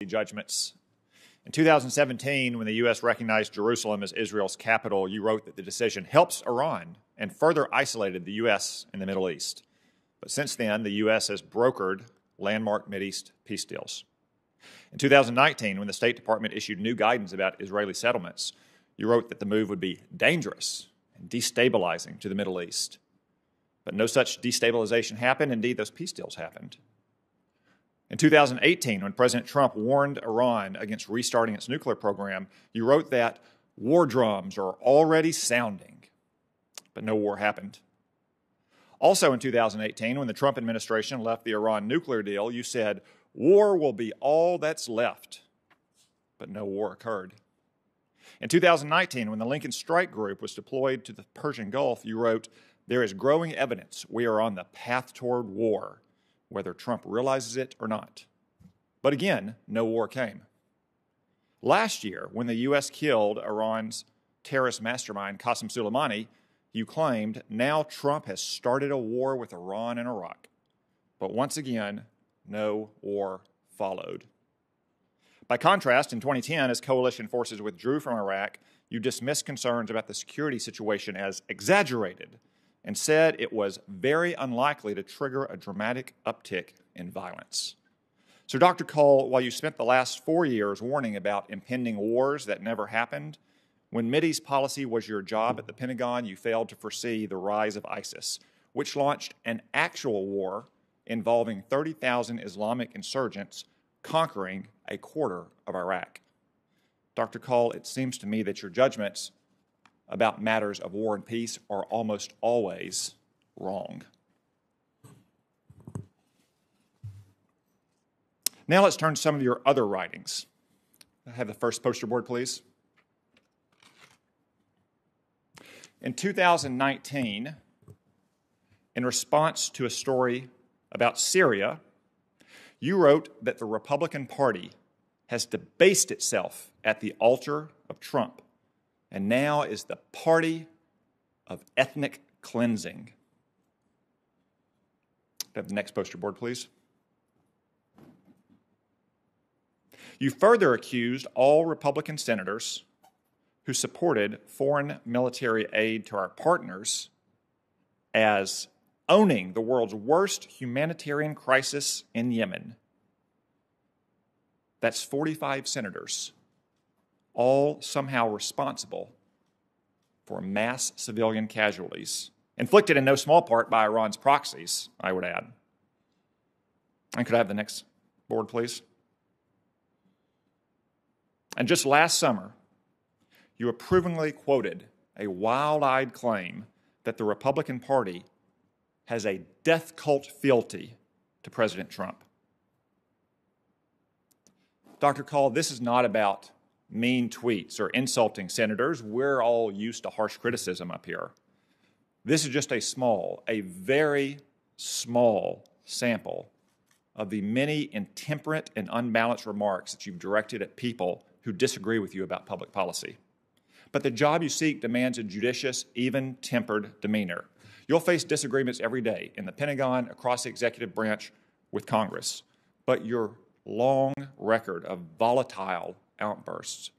judgments. In 2017, when the U.S. recognized Jerusalem as Israel's capital, you wrote that the decision helps Iran and further isolated the U.S. in the Middle East. But since then, the U.S. has brokered landmark Mideast peace deals. In 2019, when the State Department issued new guidance about Israeli settlements, you wrote that the move would be dangerous and destabilizing to the Middle East. But no such destabilization happened. Indeed, those peace deals happened. In 2018, when President Trump warned Iran against restarting its nuclear program, you wrote that war drums are already sounding, but no war happened. Also in 2018, when the Trump administration left the Iran nuclear deal, you said, war will be all that's left, but no war occurred. In 2019, when the Lincoln Strike Group was deployed to the Persian Gulf, you wrote, there is growing evidence we are on the path toward war, whether Trump realizes it or not. But again, no war came. Last year, when the U.S. killed Iran's terrorist mastermind, Qasem Soleimani, you claimed now Trump has started a war with Iran and Iraq. But once again, no war followed. By contrast, in 2010, as coalition forces withdrew from Iraq, you dismissed concerns about the security situation as exaggerated and said it was very unlikely to trigger a dramatic uptick in violence. So, Dr. Kahl, while you spent the last 4 years warning about impending wars that never happened, when Mideast policy was your job at the Pentagon, you failed to foresee the rise of ISIS, which launched an actual war involving 30,000 Islamic insurgents conquering a quarter of Iraq. Dr. Kahl, it seems to me that your judgments about matters of war and peace are almost always wrong. Now let's turn to some of your other writings. Can I have the first poster board, please? In 2019, in response to a story about Syria, you wrote that the Republican Party has debased itself at the altar of Trump and now is the party of ethnic cleansing. Have the next poster board, please. You further accused all Republican senators who supported foreign military aid to our partners as owning the world's worst humanitarian crisis in Yemen. That's 45 senators, all somehow responsible for mass civilian casualties, inflicted in no small part by Iran's proxies, I would add. And could I have the next board, please? And just last summer, you approvingly quoted a wild-eyed claim that the Republican Party has a death cult fealty to President Trump. Dr. Kahl, this is not about mean tweets or insulting senators. We're all used to harsh criticism up here. This is just a very small sample of the many intemperate and unbalanced remarks that you've directed at people who disagree with you about public policy. But the job you seek demands a judicious, even-tempered demeanor. You'll face disagreements every day in the Pentagon, across the executive branch, with Congress. But your long record of volatile outbursts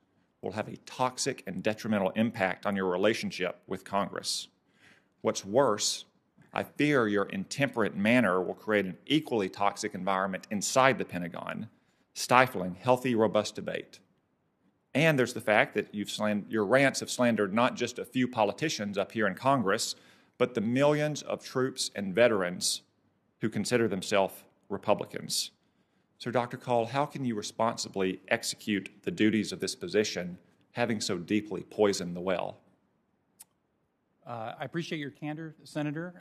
will have a toxic and detrimental impact on your relationship with Congress. What's worse, I fear your intemperate manner will create an equally toxic environment inside the Pentagon, stifling healthy, robust debate. And there's the fact that your rants have slandered not just a few politicians up here in Congress, but the millions of troops and veterans who consider themselves Republicans. So, Dr. Kahl, how can you responsibly execute the duties of this position, having so deeply poisoned the well? I appreciate your candor, Senator.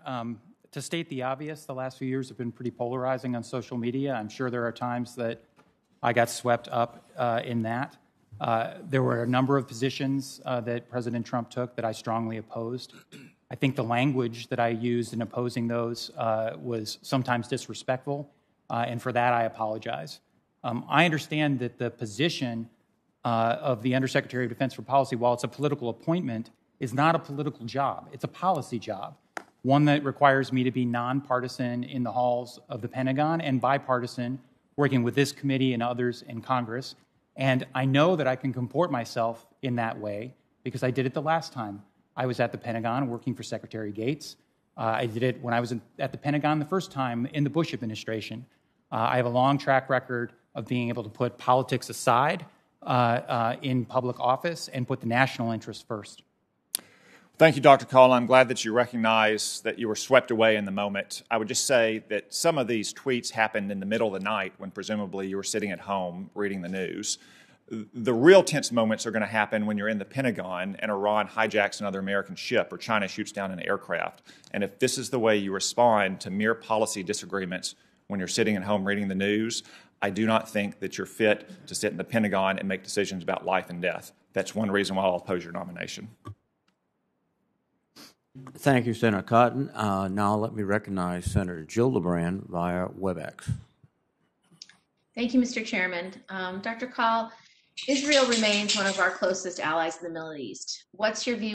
To state the obvious, the last few years have been pretty polarizing on social media. I'm sure there are times that I got swept up in that. There were a number of positions that President Trump took that I strongly opposed. I think the language that I used in opposing those was sometimes disrespectful, and for that I apologize. I understand that the position of the Undersecretary of Defense for Policy, while it's a political appointment, is not a political job. It's a policy job, one that requires me to be nonpartisan in the halls of the Pentagon and bipartisan working with this committee and others in Congress. And I know that I can comport myself in that way because I did it the last time I was at the Pentagon working for Secretary Gates. I did it when I was at the Pentagon the first time in the Bush administration. I have a long track record of being able to put politics aside in public office and put the national interest first. Thank you, Dr. Kahl. I'm glad that you recognize that you were swept away in the moment. I would just say that some of these tweets happened in the middle of the night when presumably you were sitting at home reading the news. The real tense moments are going to happen when you're in the Pentagon and Iran hijacks another American ship or China shoots down an aircraft. And if this is the way you respond to mere policy disagreements when you're sitting at home reading the news, I do not think that you're fit to sit in the Pentagon and make decisions about life and death. That's one reason why I'll oppose your nomination. Thank you, Senator Cotton. Now let me recognize Senator Jill LeBrand via WebEx. Thank you, Mr. Chairman. Dr. Kahl, Israel remains one of our closest allies in the Middle East. What's your view